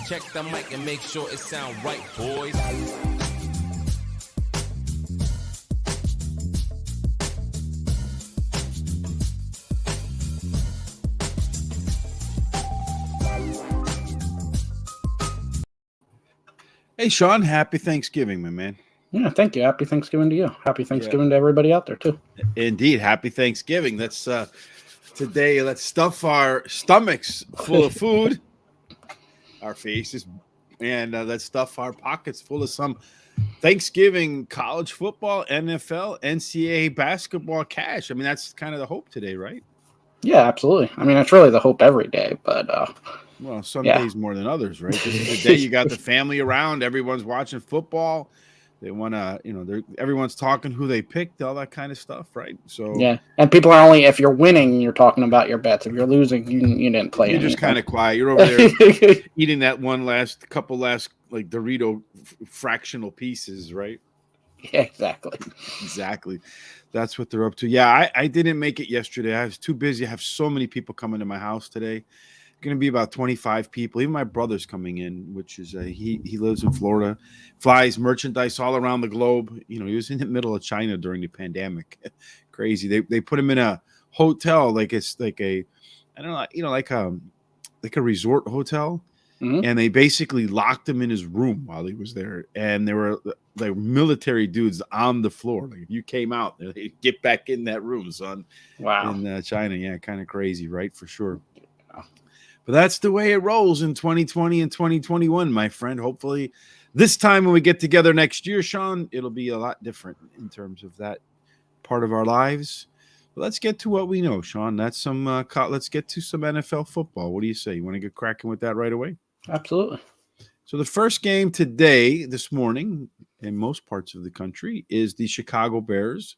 Check the mic and make sure it sound right, boys. Hey, Sean, happy Thanksgiving, my man. Yeah, thank you. Happy Thanksgiving to you. Happy Thanksgiving to everybody out there, too. Indeed, happy Thanksgiving. Today, let's stuff our stomachs full of food, our faces, and let's stuff our pockets full of some Thanksgiving college football, NFL, NCAA basketball cash. I mean, that's kind of the hope today, right? Yeah, absolutely. I mean, it's really the hope every day, but well, some days more than others, right? This is the day you got the family around, everyone's watching football. They want to, everyone's talking who they picked, all that kind of stuff, right? So yeah, and people are only, if you're winning, you're talking about your bets. If you're losing, you didn't play. You're just kind of quiet. You're over there eating that couple last like Dorito fractional pieces, right? Yeah, exactly. Exactly. That's what they're up to. Yeah, I didn't make it yesterday. I was too busy. I have so many people coming to my house today. Going to be about 25 people. Even my brother's coming in, which is he lives in Florida, flies merchandise all around the globe. You know, he was in the middle of China during the pandemic. Crazy. They put him in a hotel, like it's like a, I don't know, like a resort hotel. Mm-hmm. And they basically locked him in his room while he was there. And there were like military dudes on the floor. Like if you came out, they'd get back in that room, son. Wow. In China. Yeah, kind of crazy, right? For sure. But that's the way it rolls in 2020 and 2021, my friend. Hopefully this time when we get together next year, Sean, it'll be a lot different in terms of that part of our lives. But let's get to what we know, Sean. That's some. Let's get to some NFL football. What do you say? You want to get cracking with that right away? Absolutely. So the first game this morning, in most parts of the country, is the Chicago Bears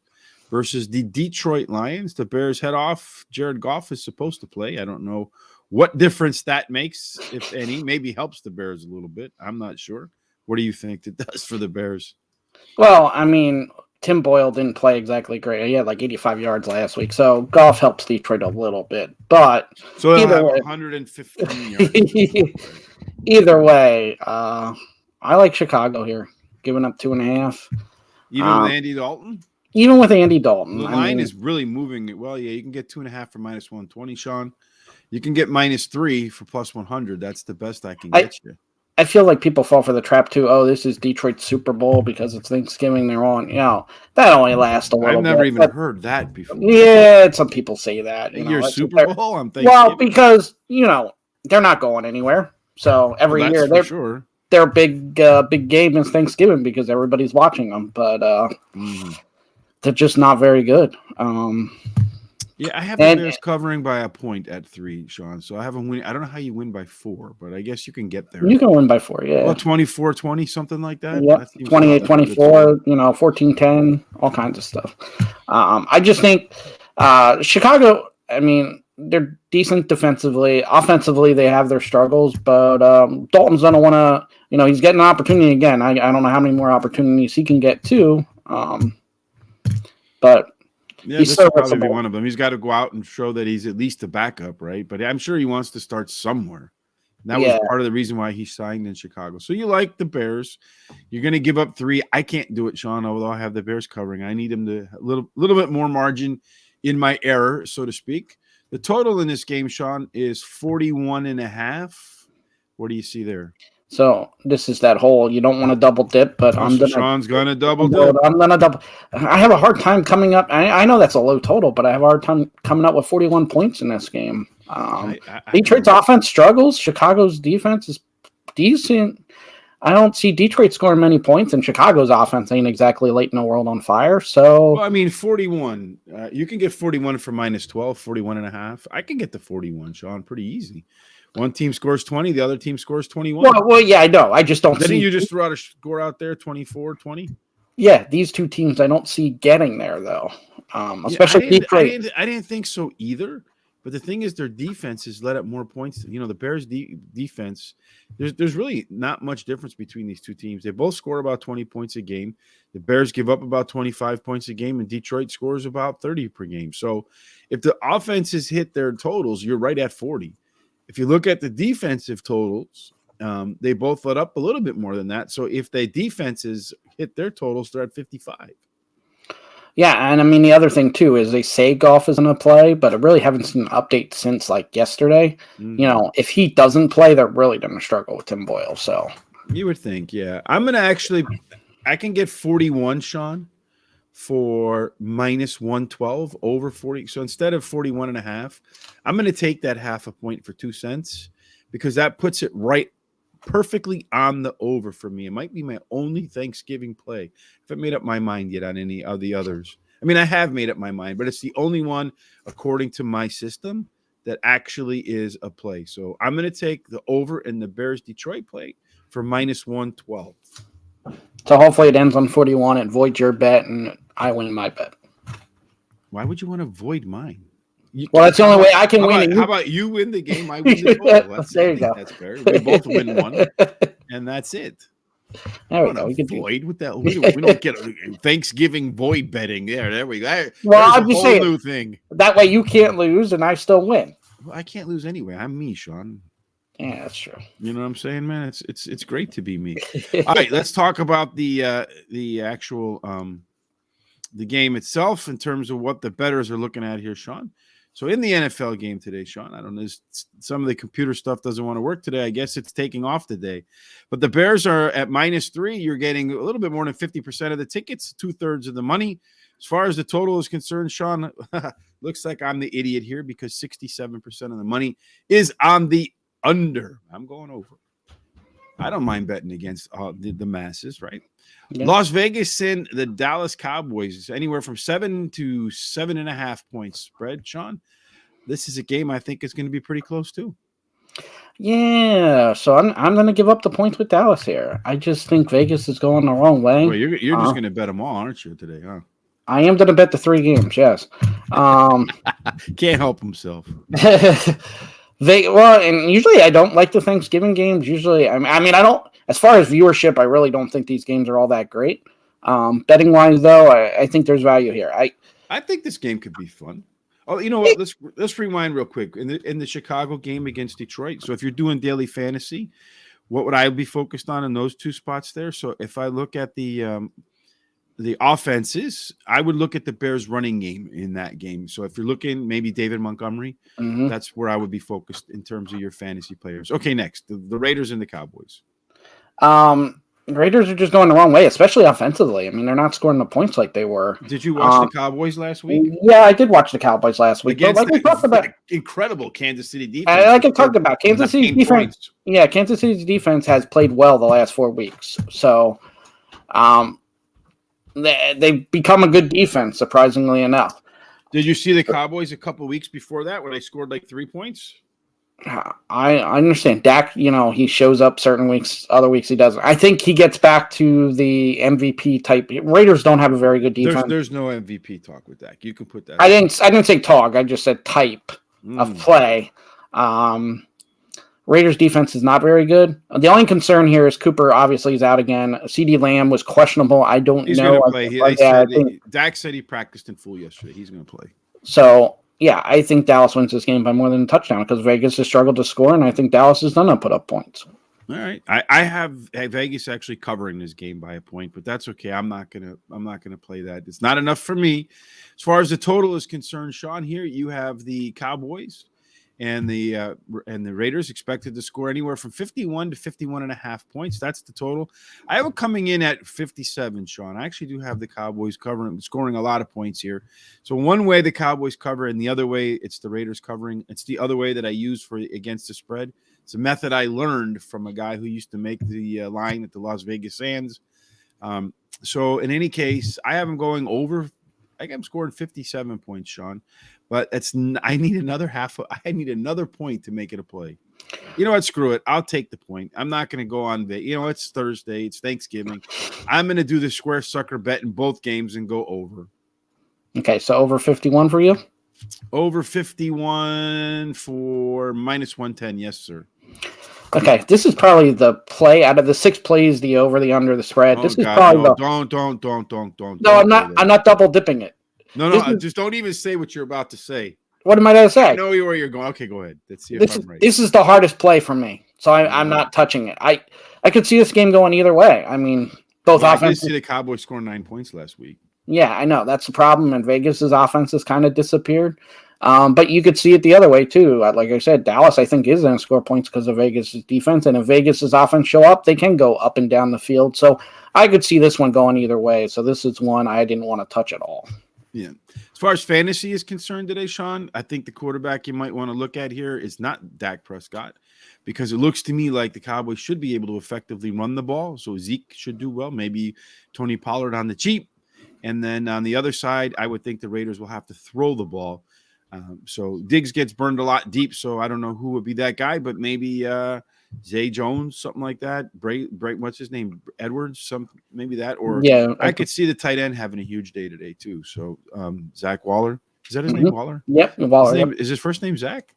versus the Detroit Lions. The Bears head off. Jared Goff is supposed to play. I don't know what difference that makes, if any. Maybe helps the Bears a little bit. I'm not sure. What do you think it does for the Bears? Well, I mean, Tim Boyle didn't play exactly great. He had like 85 yards last week, so Goff helps Detroit a little bit. But so he'll have 115 yards. Either way, I like Chicago here, giving up 2.5. Even with Andy Dalton? Even with Andy Dalton. The line is really moving it. Well, yeah, you can get 2.5 for minus 120, Sean. You can get -3 for plus 100. That's the best I can get you. I feel like people fall for the trap too. Oh, this is Detroit's Super Bowl because it's Thanksgiving. They're on. That only lasts a little bit. I've never even heard that before. Yeah, some people say that. Your Super Bowl on Thanksgiving? Well, because they're not going anywhere. So every year their big game is Thanksgiving because everybody's watching them. But they're just not very good. Yeah, I have the Bears covering by a point at 3, Sean. So I haven't win. I don't know how you win by 4, but I guess you can get there. You can win by 4, yeah. Well, 24-20, something like that. Yep, 28-24, 14-10, all kinds of stuff. I just think Chicago, I mean, they're decent defensively. Offensively, they have their struggles, but Dalton's going to want to, he's getting an opportunity again. I don't know how many more opportunities he can get too. But yeah, this will probably be one of them. He's got to go out and show that he's at least a backup, right? But I'm sure he wants to start somewhere. That was part of the reason why he signed in Chicago. So you like the Bears. You're going to give up 3. I can't do it, Sean, although I have the Bears covering. I need him to a little bit more margin in my error, so to speak. The total in this game, Sean, is 41.5. What do you see there? So this is that whole you don't want to double dip, but Sean's gonna double dip. I'm gonna double. I have a hard time coming up. I know that's a low total, but I have a hard time coming up with 41 points in this game. Detroit's offense struggles. Chicago's defense is decent. I don't see Detroit scoring many points, and Chicago's offense ain't exactly lighting the world on fire. So, well, I mean, 41. You can get 41 for -12, 41.5. I can get to 41, Sean, pretty easy. One team scores 20, the other team scores 21. Well, yeah, I know. I just don't see. Didn't you just throw out a score out there, 24, 20? Yeah, these two teams I don't see getting there, though. Especially Detroit. I didn't think so either. But the thing is, their defense has let up more points. The Bears' defense, there's really not much difference between these two teams. They both score about 20 points a game. The Bears give up about 25 points a game, and Detroit scores about 30 per game. So if the offenses hit their totals, you're right at 40. If you look at the defensive totals, They both let up a little bit more than that. So if the defenses hit their totals, they're at 55. Yeah, and I mean, the other thing, too, is they say Goff is going to play, but I really haven't seen an update since, like, yesterday. Mm-hmm. You know, if he doesn't play, they're really going to struggle with Tim Boyle, so. You would think, yeah. I'm going to actually – I can get 41, Sean, for minus 112 over 40. So instead of 41.5, I'm going to take that half a point for 2 cents because that puts it right perfectly on the over for me. It might be my only Thanksgiving play. If I made up my mind yet on any of the others. I mean, I have made up my mind, but it's the only one, according to my system, that actually is a play. So I'm going to take the over in the Bears-Detroit play for minus 112. So hopefully it ends on 41 and void your bet, and I win my bet. Why would you want to void mine? Well, that's the only way I can win. How about you win the game? I win the total. There you go. That's fair. We both win one, and that's it. There we go. We can void with that. We don't get Thanksgiving void betting. There we go. Well, I'm just saying. New thing. That way you can't lose, and I still win. Well, I can't lose anyway. I'm me, Sean. Yeah, that's true. You know what I'm saying, man? It's great to be me. All right, let's talk about the actual the game itself in terms of what the bettors are looking at here, Sean. So in the NFL game today, Sean, I don't know, some of the computer stuff doesn't want to work today. I guess it's taking off today. But the Bears are at -3. You're getting a little bit more than 50% of the tickets, 2/3 of the money. As far as the total is concerned, Sean, looks like I'm the idiot here because 67% of the money is on the under. I'm going over. I don't mind betting against the masses, right? Yeah. Las Vegas and the Dallas Cowboys, anywhere from 7 to 7.5 points spread, Sean. This is a game I think is going to be pretty close too. Yeah, so I'm going to give up the points with Dallas here. I just think Vegas is going the wrong way. Well, you're just going to bet them all, aren't you, today, huh? I am going to bet the 3 games, yes. Can't help himself. Well, and usually I don't like the Thanksgiving games. Usually, I mean, I don't. As far as viewership, I really don't think these games are all that great. Betting wise, though, I think there's value here. I think this game could be fun. Oh, you know what? Let's rewind real quick in the Chicago game against Detroit. So if you're doing daily fantasy, what would I be focused on in those 2 spots there? So if I look at the offenses, I would look at the Bears running game in that game. So if you're looking maybe David Montgomery, that's where I would be focused in terms of your fantasy players. Okay, next, the Raiders and the Cowboys. Raiders are just going the wrong way, especially offensively. I mean, they're not scoring the points like they were. Did you watch the Cowboys last week? Yeah, I did watch the Cowboys last week. Against the incredible Kansas City defense. Like I talked about, Kansas City's defense. Points. Yeah, Kansas City's defense has played well the last 4 weeks. So, they've become a good defense, surprisingly enough. Did you see the Cowboys a couple weeks before that where they scored like 3 points? I understand. Dak, he shows up certain weeks, other weeks he doesn't. I think he gets back to the MVP type. Raiders don't have a very good defense. There's no MVP talk with Dak. You can put that. I didn't say talk. I just said type of play. Raiders defense is not very good. The only concern here is Cooper obviously is out again. CD Lamb was questionable. I don't know. He's going to play. Dak said he practiced in full yesterday. He's going to play. So, yeah, I think Dallas wins this game by more than a touchdown because Vegas has struggled to score, and I think Dallas is going to put up points. All right, I have Vegas actually covering this game by a point, but that's okay. I'm not gonna play that. It's not enough for me. As far as the total is concerned, Sean, here you have the Cowboys and the Raiders expected to score anywhere from 51 to 51.5 points. That's the total. I have it coming in at 57, Sean. I actually do have the Cowboys scoring a lot of points here. So one way the Cowboys cover, and the other way it's the Raiders covering. It's the other way that I use against the spread. It's a method I learned from a guy who used to make the line at the Las Vegas Sands. So in any case, I have them going over. I think I'm scoring 57 points, Sean. But I need another point to make it a play. You know what? Screw it. I'll take the point. I'm not going to go on. It's Thursday. It's Thanksgiving. I'm going to do the square sucker bet in both games and go over. Okay, so over 51 for you? Over 51 for minus 110. Yes, sir. Okay, this is probably the play out of the 6 plays, the over, the under, the spread. This is probably don't. No, I'm not double dipping it. No, just don't even say what you're about to say. What am I going to say? I know where you're going. Okay, go ahead. Let's see if I'm right. This is the hardest play for me. So I'm not touching it. I could see this game going either way. I mean, both offenses. I did see the Cowboys score 9 points last week. Yeah, I know. That's the problem. And Vegas's offense has kind of disappeared. But you could see it the other way, too. Like I said, Dallas, I think, is going to score points because of Vegas's defense. And if Vegas's offense show up, they can go up and down the field. So I could see this one going either way. So this is one I didn't want to touch at all. Yeah. As far as fantasy is concerned today, Sean, I think the quarterback you might want to look at here is not Dak Prescott, because it looks to me like the Cowboys should be able to effectively run the ball. So Zeke should do well. Maybe Tony Pollard on the cheap. And then on the other side, I would think the Raiders will have to throw the ball. So Diggs gets burned a lot deep, so I don't know who would be that guy, but maybe Zay Jones, something like that. Bray, what's his name? Edwards, maybe that. Or yeah, I could see the tight end having a huge day today too. So Zach Waller, is that his name? Waller? Yep, Waller. Is his first name Zach?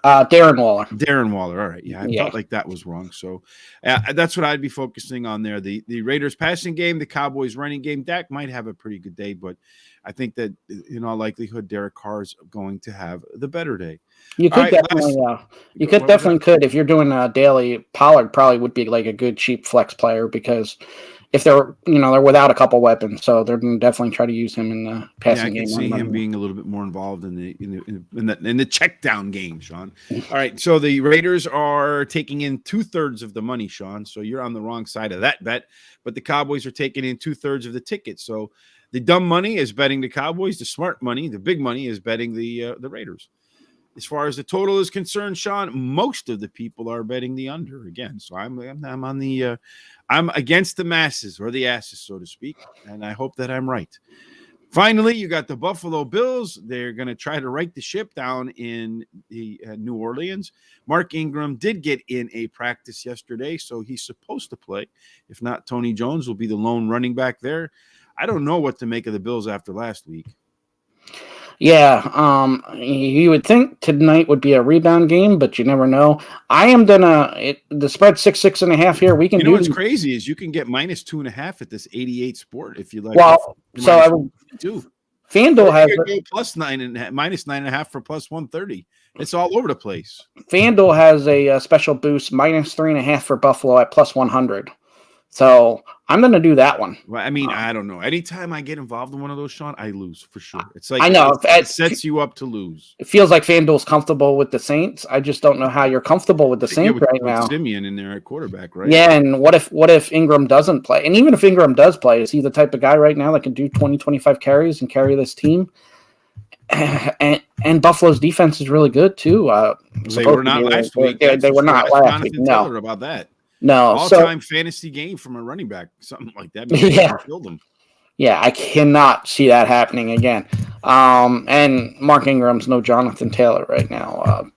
Darren Waller. Darren Waller. All right. Yeah, I felt like that was wrong. So that's what I'd be focusing on there. The Raiders passing game, the Cowboys running game. Dak might have a pretty good day, but I think that in all likelihood, Derek Carr's going to have the better day. You could definitely could if you're doing a daily. Pollard probably would be like a good cheap flex player because if they're without a couple weapons, so they're going to definitely try to use him in the passing game. I can see him being a little bit more involved in the check down game, Sean. All right, so the Raiders are taking in 2/3 of the money, Sean. So you're on the wrong side of that bet, but the Cowboys are taking in 2/3 of the ticket. So the dumb money is betting the Cowboys. The smart money, the big money, is betting the Raiders. As far as the total is concerned, Sean, most of the people are betting the under again. So I'm on the I'm against the masses, or the asses, so to speak, and I hope that I'm right. Finally, you got the Buffalo Bills. They're going to try to right the ship down in the New Orleans. Mark Ingram did get in a practice yesterday, so he's supposed to play. If not, Tony Jones will be the lone running back there. I don't know what to make of the Bills after last week. Yeah, you would think tonight would be a rebound game, but you never know. I am the spread 6.5 here. We can. What's crazy is you can get -2.5 at this 88 sport if you like. Well, so I will do. FanDuel has -9.5 for +130. It's all over the place. FanDuel has a special boost -3.5 for Buffalo at +100. So I'm going to do that one. Well, I mean, I don't know. Anytime I get involved in one of those, Sean, I lose for sure. It's like I know it sets you up to lose. It feels like FanDuel's comfortable with the Saints. I just don't know how you're comfortable with the Saints right now. Simeon in there at quarterback, right? Yeah, and what if Ingram doesn't play? And even if Ingram does play, is he the type of guy right now that can do 20, 25 carries and carry this team? And Buffalo's defense is really good too. They were not last week. They were not last week. No, about that. No, all-time fantasy game from a running back, something like that. Killed him. Yeah, I cannot see that happening again. And Mark Ingram's no Jonathan Taylor right now.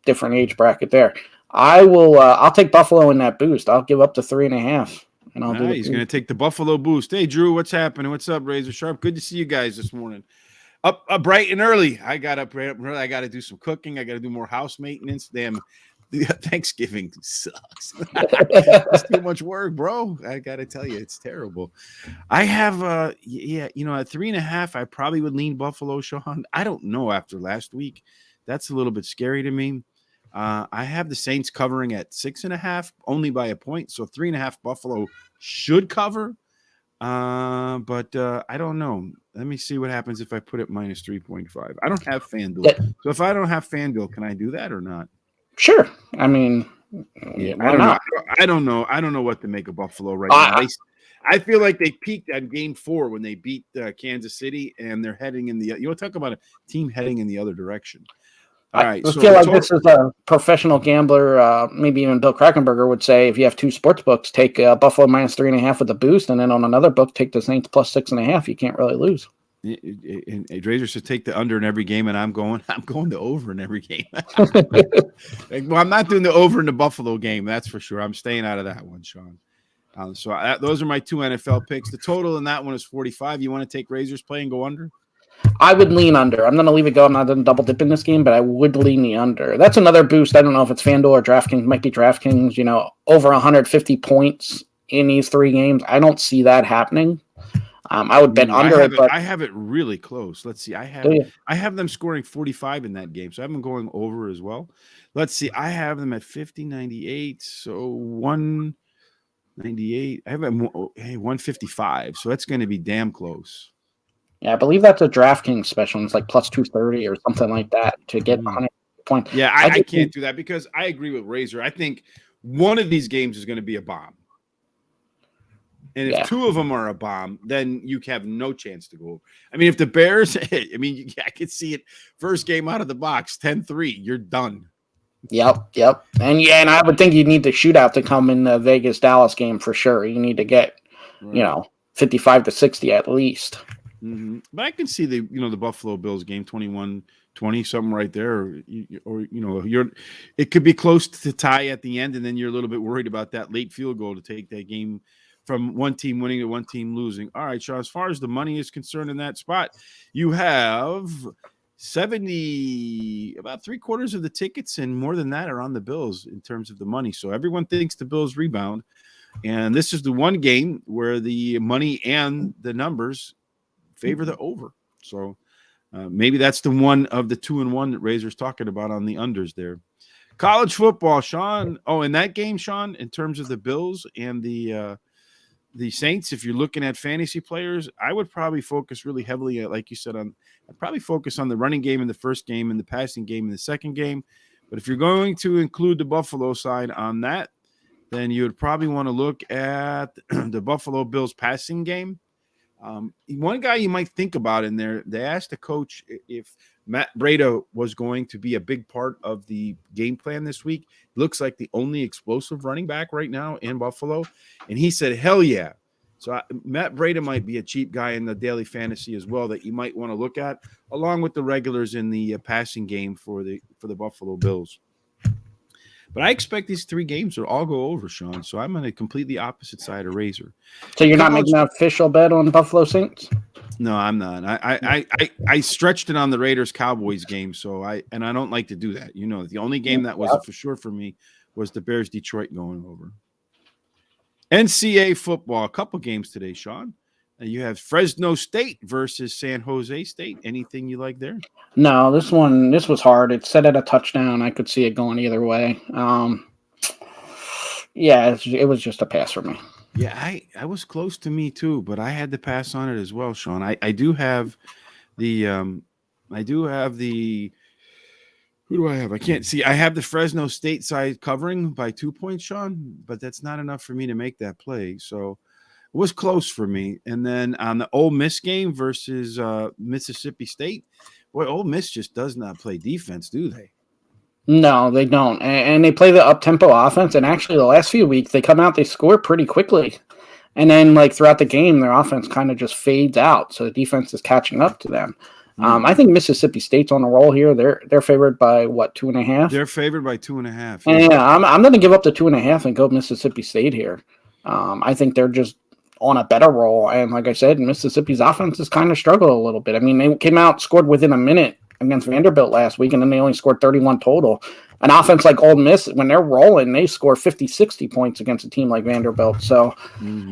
Different age bracket there. I'll take Buffalo in that boost. I'll give up to 3.5, and I'll do. He's going to take the Buffalo boost. Hey, Drew, what's happening? What's up, Razor Sharp? Good to see you guys this morning. Up bright and early. I got up bright and early. I got to do some cooking. I got to do more house maintenance. Damn. Thanksgiving sucks. It's too much work, bro. I gotta tell you, it's terrible. I have at 3.5, I probably would lean Buffalo, Sean. I don't know after last week. That's a little bit scary to me. I have the Saints covering at 6.5, only by a point. So 3.5 Buffalo should cover. But I don't know. Let me see what happens if I put it -3.5. I don't have FanDuel. So if I don't have FanDuel, can I do that or not? Sure. I mean, I don't know. I don't know. I don't know what to make of Buffalo right now. I feel like they peaked at Game 4 when they beat Kansas City, and they're heading in the. Talk about a team heading in the other direction. All right. I feel like this is a professional gambler. Maybe even Bill Krakenberger would say, if you have two sports books, take Buffalo -3.5 with a boost, and then on another book, take the Saints +6.5. You can't really lose. And Razor should take the under in every game, and I'm going to over in every game. Well, I'm not doing the over in the Buffalo game, that's for sure. I'm staying out of that one, Sean. Those are my two NFL picks. The total in that one is 45. You want to take Razor's play and go under? I would lean under. I'm going to leave it go. I'm not going to double dip in this game, but I would lean the under. That's another boost. I don't know if it's FanDuel or DraftKings. It might be DraftKings. Over 150 points in these 3 games. I don't see that happening. I would bet under it, but I have it really close. Let's see. I have them scoring 45 in that game, so I have them going over as well. Let's see. I have them at 50, 98, so 198. I have them 155, so that's going to be damn close. Yeah, I believe that's a DraftKings special. It's like plus 230 or something like that to get 100 points. Yeah, I can't do that because I agree with Razor. I think one of these games is going to be a bomb. And if two of them are a bomb, then you have no chance to go. I mean, if the Bears, I could see it first game out of the box, 10-3, you're done. Yep. And I would think you need the shootout to come in the Vegas-Dallas game for sure. You need to get, 55-60 at least. Mm-hmm. But I can see the Buffalo Bills game 21-20, something right there, it could be close to tie at the end, and then you're a little bit worried about that late field goal to take that game from one team winning to one team losing. All right, Sean, as far as the money is concerned in that spot, you have about 3/4 of the tickets and more than that are on the Bills in terms of the money. So everyone thinks the Bills rebound. And this is the one game where the money and the numbers favor the over. So maybe that's the one of the 2-1 that Razor's talking about on the unders there. College football, Sean. Oh, in that game, Sean, in terms of the Bills and the Saints, if you're looking at fantasy players, I would probably focus really heavily, like you said, I'd probably focus on the running game in the first game and the passing game in the second game. But if you're going to include the Buffalo side on that, then you would probably want to look at the Buffalo Bills passing game. One guy you might think about in there, they asked the coach if Matt Breida was going to be a big part of the game plan this week. Looks like the only explosive running back right now in Buffalo. And he said, hell yeah. So Matt Breida might be a cheap guy in the daily fantasy as well that you might want to look at, along with the regulars in the passing game for the Buffalo Bills. But I expect these 3 games will all go over, Sean. So I'm on a completely opposite side of Razor. So you're not making an official bet on Buffalo Saints? No, I'm not. I stretched it on the Raiders-Cowboys game, so I don't like to do that. The only game that was for sure for me was the Bears-Detroit going over. NCAA football, a couple games today, Sean. You have Fresno State versus San Jose State. Anything you like there? No, this was hard. It's set at a touchdown. I could see it going either way. It was just a pass for me. Yeah, I was close to me too, but I had to pass on it as well, Sean. I do have the who do I have? I can't see. I have the Fresno State side covering by 2 points, Sean, but that's not enough for me to make that play. So it was close for me. And then on the Ole Miss game versus Mississippi State, boy, Ole Miss just does not play defense, do they? No, they don't. And they play the up-tempo offense. And actually, the last few weeks, they come out, they score pretty quickly. And then, throughout the game, their offense kind of just fades out. So the defense is catching up to them. I think Mississippi State's on a roll here. They're favored by, 2.5? They're favored by 2.5. Yeah, I'm going to give up the 2.5 and go Mississippi State here. I think they're just on a better roll. And like I said, Mississippi's offense has kind of struggled a little bit. I mean, they came out, scored within a minute against Vanderbilt last week, and then they only scored 31 total. An offense like Ole Miss, when they're rolling, they score 50, 60 points against a team like Vanderbilt. So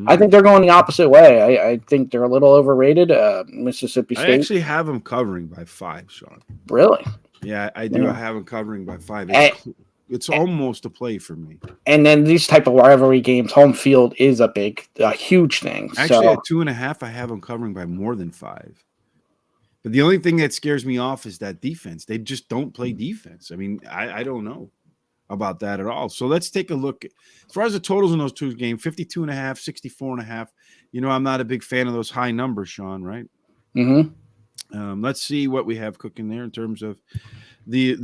I think they're going the opposite way. I think they're a little overrated. Mississippi State. I actually have them covering by 5, Sean. Really? Yeah, I do. I have them covering by 5. It's almost a play for me. And then these type of rivalry games, home field is a huge thing. Actually, at 2.5, I have them covering by more than 5. But the only thing that scares me off is that defense. They just don't play defense. I mean, I don't know about that at all. So let's take a look. As far as the totals in those 2 games, 52.5, 64.5. I'm not a big fan of those high numbers, Sean, right? Mm-hmm. Let's see what we have cooking there in terms of the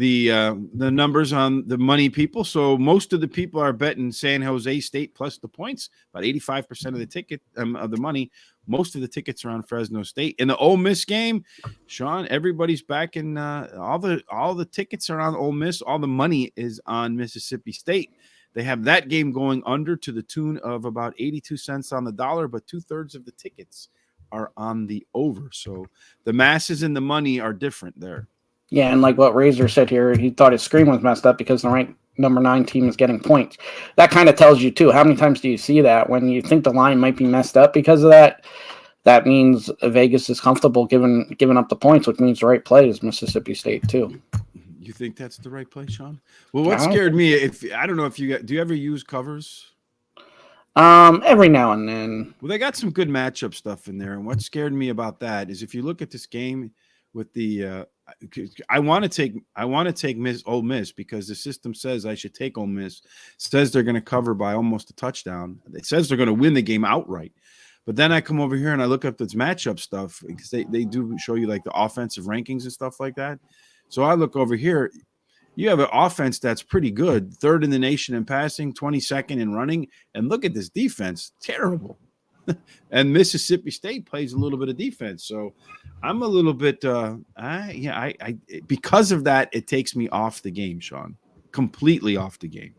numbers on the money people. So most of the people are betting San Jose State plus the points, about 85% of the ticket of the money. Most of the tickets are on Fresno State. In the Ole Miss game, Sean, everybody's back in all the tickets are on Ole Miss. All the money is on Mississippi State. They have that game going under to the tune of about 82 cents on the dollar, but 2/3 of the tickets are on the over. So the masses and the money are different there. Yeah, and like what Razor said here, he thought his screen was messed up because the ranked number 9 team is getting points. That kind of tells you, too, how many times do you see that when you think the line might be messed up because of that that means Vegas is comfortable giving up the points, which means the right play is Mississippi State too. You think that's the right play, Sean? Well, what scared me, I don't know if do you ever use covers? Every now and then. Well, they got some good matchup stuff in there, and what scared me about that is if you look at this game with the I want to take Ole Miss because the system says I should take Ole Miss. It says they're going to cover by almost a touchdown. It says they're going to win the game outright. But then I come over here and I look up this matchup stuff because they do show you like the offensive rankings and stuff like that. So I look over here. You have an offense that's pretty good, 3rd in the nation in passing, 22nd in running, and look at this defense, terrible. And Mississippi State plays a little bit of defense, so I'm a little bit, because of that, it takes me off the game, Sean, completely off the game.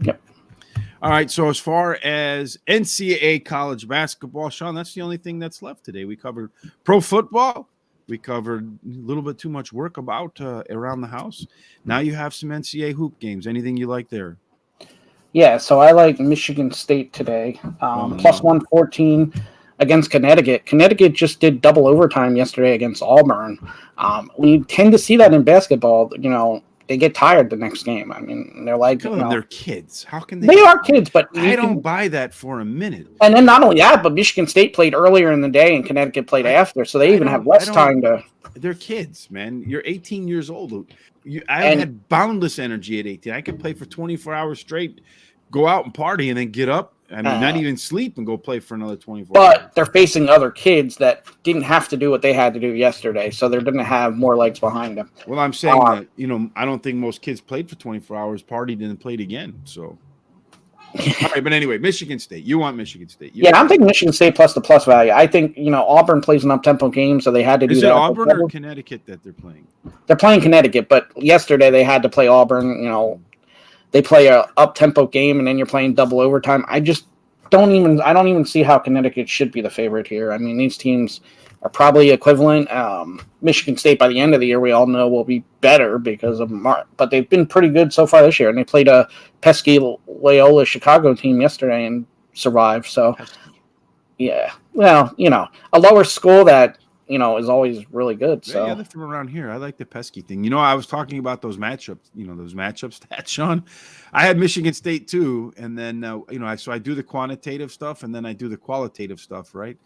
Yep. All right, so as far as NCAA college basketball, Sean, that's the only thing that's left today. We covered pro football. We covered a little bit too much work about around the house. Now you have some NCAA hoop games. Anything you like there? Yeah, so I like Michigan State today, plus 114 against Connecticut. Connecticut just did double overtime yesterday against Auburn. We tend to see that in basketball. You know, they get tired the next game. I mean, they're like, they're kids. How can they? They are kids, but I don't buy that for a minute. And then not only that, but Michigan State played earlier in the day and Connecticut played after, so they even have less time to. They're kids, man. You're 18 years old. I had boundless energy at 18. I could play for 24 hours straight, go out and party, and then get up. I mean, not even sleep and go play for another 24 hours. But they're facing other kids that didn't have to do what they had to do yesterday, so they're going to have more legs behind them. Well, I'm saying that, I don't think most kids played for 24 hours, partied, and then played again. So, all right, but anyway, Michigan State. You want Michigan State. I'm thinking Michigan State plus the plus value. I think, Auburn plays an up-tempo game, so they had to do that. Is it Auburn or Connecticut that they're playing? They're playing Connecticut, but yesterday they had to play Auburn. They play a up-tempo game, and then you're playing double overtime. I don't even see how Connecticut should be the favorite here. I mean, these teams are probably equivalent. Michigan State by the end of the year, we all know, will be better because of but they've been pretty good so far this year, and they played a pesky Loyola Chicago team yesterday and survived. So, yeah, well, a lower school that is always really good. So yeah, they're from around here. I like the pesky thing. I was talking about those matchups. Those matchup stats, Sean. I had Michigan State too, and then so I do the quantitative stuff, and then I do the qualitative stuff, right?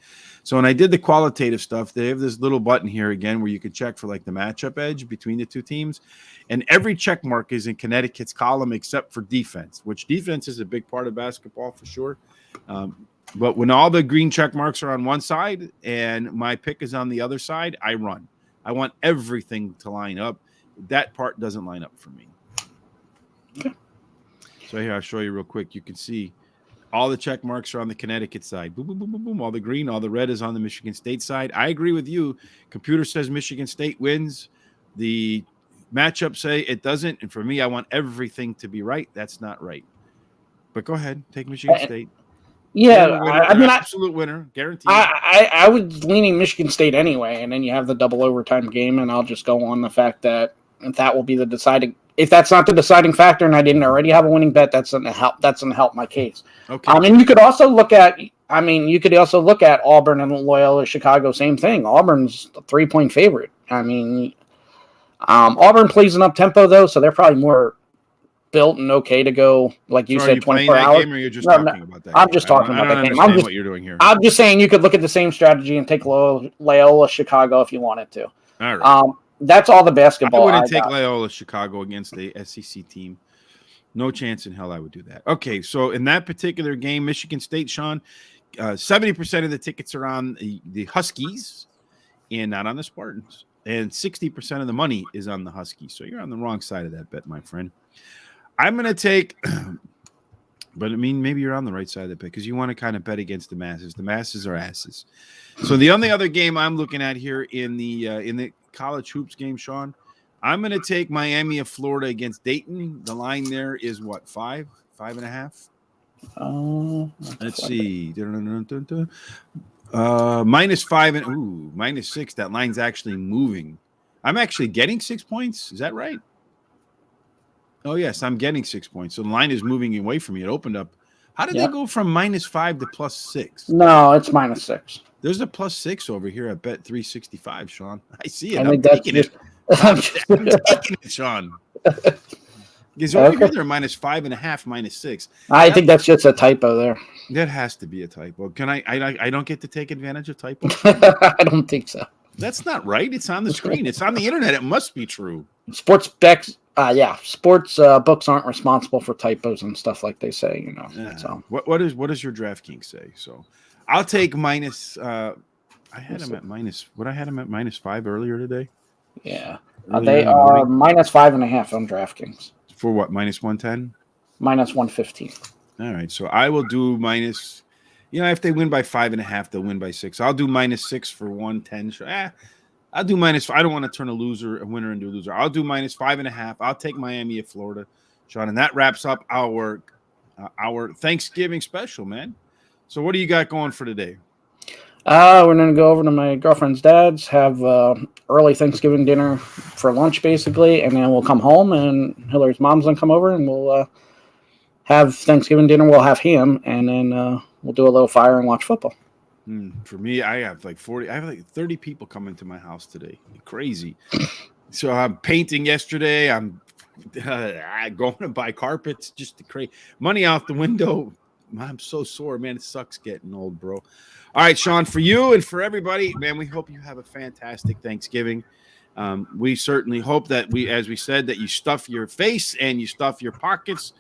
So when I did the qualitative stuff, they have this little button here again where you can check for like the matchup edge between the two teams, and every check mark is in Connecticut's column except for defense, which defense is a big part of basketball for sure. But when all the green check marks are on one side and my pick is on the other side, I run. I want everything to line up. That part doesn't line up for me. Okay. So here, I'll show you real quick. You can see all the check marks are on the Connecticut side. Boom, boom, boom, boom, boom. All the green, all the red is on the Michigan State side. I agree with you. Computer says Michigan State wins. The matchups say it doesn't. And for me, I want everything to be right. That's not right. But go ahead. Take Michigan State. Yeah, absolute winner, guaranteed. I was leaning Michigan State anyway, and then you have the double overtime game, and I'll just go on the fact that that will be the deciding. If that's not the deciding factor, and I didn't already have a winning bet, that's going to help my case. Okay. And you could also look at. Auburn and Loyola Chicago. Same thing. Auburn's a 3-point favorite. I mean, Auburn plays an up tempo though, so they're probably more built and okay to go, like you said, 24 hours. Game, or you're just talking about that I'm just talking about that game. I'm just what you're doing here. I'm just saying you could look at the same strategy and take Loyola Chicago if you wanted to. All right. That's all the basketball. I wouldn't take Loyola Chicago against the SEC team. No chance in hell I would do that. Okay, so in that particular game, Michigan State, Sean, 70% of the tickets are on the Huskies and not on the Spartans. And 60% of the money is on the Huskies. So you're on the wrong side of that bet, my friend. I'm going to take, but I mean, maybe you're on the right side of the pick because you want to kind of bet against the masses. The masses are asses. So the only other game I'm looking at here in the college hoops game, Sean, I'm going to take Miami of Florida against Dayton. The line there is what, 5.5? Let's see. -5 and -6. That line's actually moving. I'm actually getting 6 points. Is that right? Oh, yes, I'm getting 6 points. So the line is moving away from me. It opened up How did they go from -5 to +6? No, it's -6. There's a +6 over here at Bet 365, Sean. I see it. I think I'm taking it. I'm taking it, Sean. Because over here they're -5.5, -6. I think that's just a typo there. That has to be a typo. Can I don't get to take advantage of typos? I don't think so. That's not right. It's on the screen. It's on the internet. It must be true. Sports books aren't responsible for typos and stuff like they say, you know. Yeah. So what does your DraftKings say? So I'll take minus. I had them at minus. What I had them at -5 earlier today. Yeah, they are -5.5 on DraftKings. For what? -110. -115. All right, so I will do minus. You know, if they win by 5.5, they'll win by 6. I'll do -6 for 110. I'll do minus. I don't want to turn a winner into a loser. I'll do -5.5. I'll take Miami at Florida, Sean, and that wraps up our Thanksgiving special, man. So, what do you got going for today? We're gonna go over to my girlfriend's dad's, have early Thanksgiving dinner for lunch, basically, and then we'll come home, and Hillary's mom's gonna come over, and we'll have Thanksgiving dinner. We'll have ham, and then we'll do a little fire and watch football. For me, I have like 30 people coming to my house today. Crazy. So I'm painting yesterday. I'm going to buy carpets, just to create money out the window. I'm so sore, man. It sucks getting old, bro. All right, Sean, for you and for everybody, man, we hope you have a fantastic Thanksgiving. We certainly hope that as we said, that you stuff your face and you stuff your pockets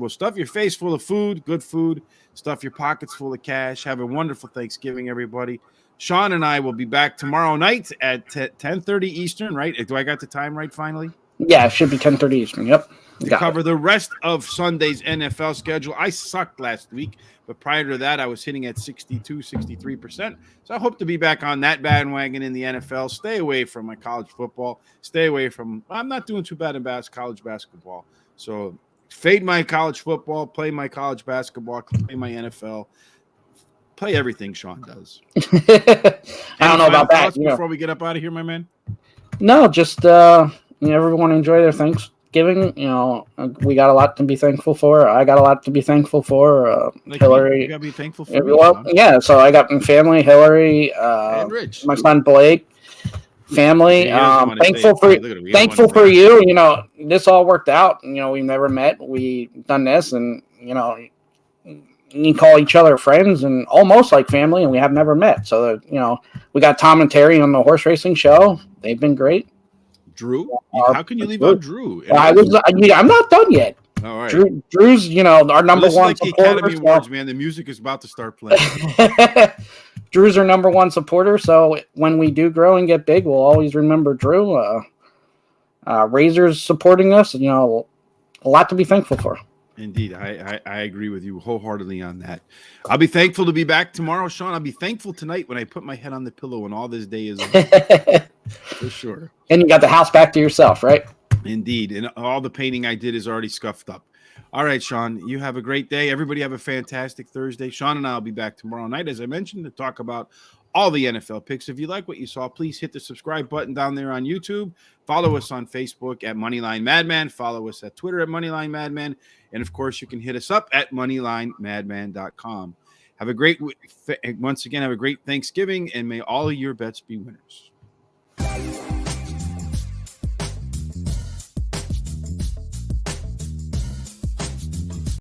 stuff your face full of food, good food, stuff your pockets full of cash. Have a wonderful Thanksgiving, everybody. Sean and I will be back tomorrow night at 10:30 Eastern, right? Do I got the time right finally? Yeah, it should be 10:30 Eastern. Yep. To cover the rest of Sunday's NFL schedule. I sucked last week, but prior to that, I was hitting at 62, 63%. So I hope to be back on that bandwagon in the NFL. Stay away from my college football. I'm not doing too bad in college basketball. So fade my college football, play my college basketball, play my NFL, play everything Sean does. I don't know about that. Before we get up out of here, my man? No, just everyone enjoy their Thanksgiving. We got a lot to be thankful for. I got a lot to be thankful for. Hillary. You got to be thankful for me, yeah, so I got my family, Hillary, and Rich. my son Blake. Family, thankful for you. This all worked out. We never met. We done this, and you call each other friends and almost like family, and we have never met. So we got Tom and Terry on the horse racing show. They've been great. Drew, how can you leave out Drew? I'm not done yet. All right, Drew's our number one like supporter. The Academy Awards, man. The music is about to start playing. Drew's our number one supporter, so when we do grow and get big, we'll always remember Drew. Razor's supporting us, a lot to be thankful for. Indeed, I agree with you wholeheartedly on that. I'll be thankful to be back tomorrow, Sean. I'll be thankful tonight when I put my head on the pillow and all this day is over. For sure. And you got the house back to yourself, right? Indeed, and all the painting I did is already scuffed up. All right, Sean, you have a great day. Everybody have a fantastic Thursday. Sean and I will be back tomorrow night, as I mentioned, to talk about all the NFL picks. If you like what you saw, please hit the subscribe button down there on YouTube. Follow us on Facebook at Moneyline Madmen. Follow us at Twitter at Moneyline Madmen. And, of course, you can hit us up at MoneylineMadman.com. Once again, have a great Thanksgiving, and may all of your bets be winners.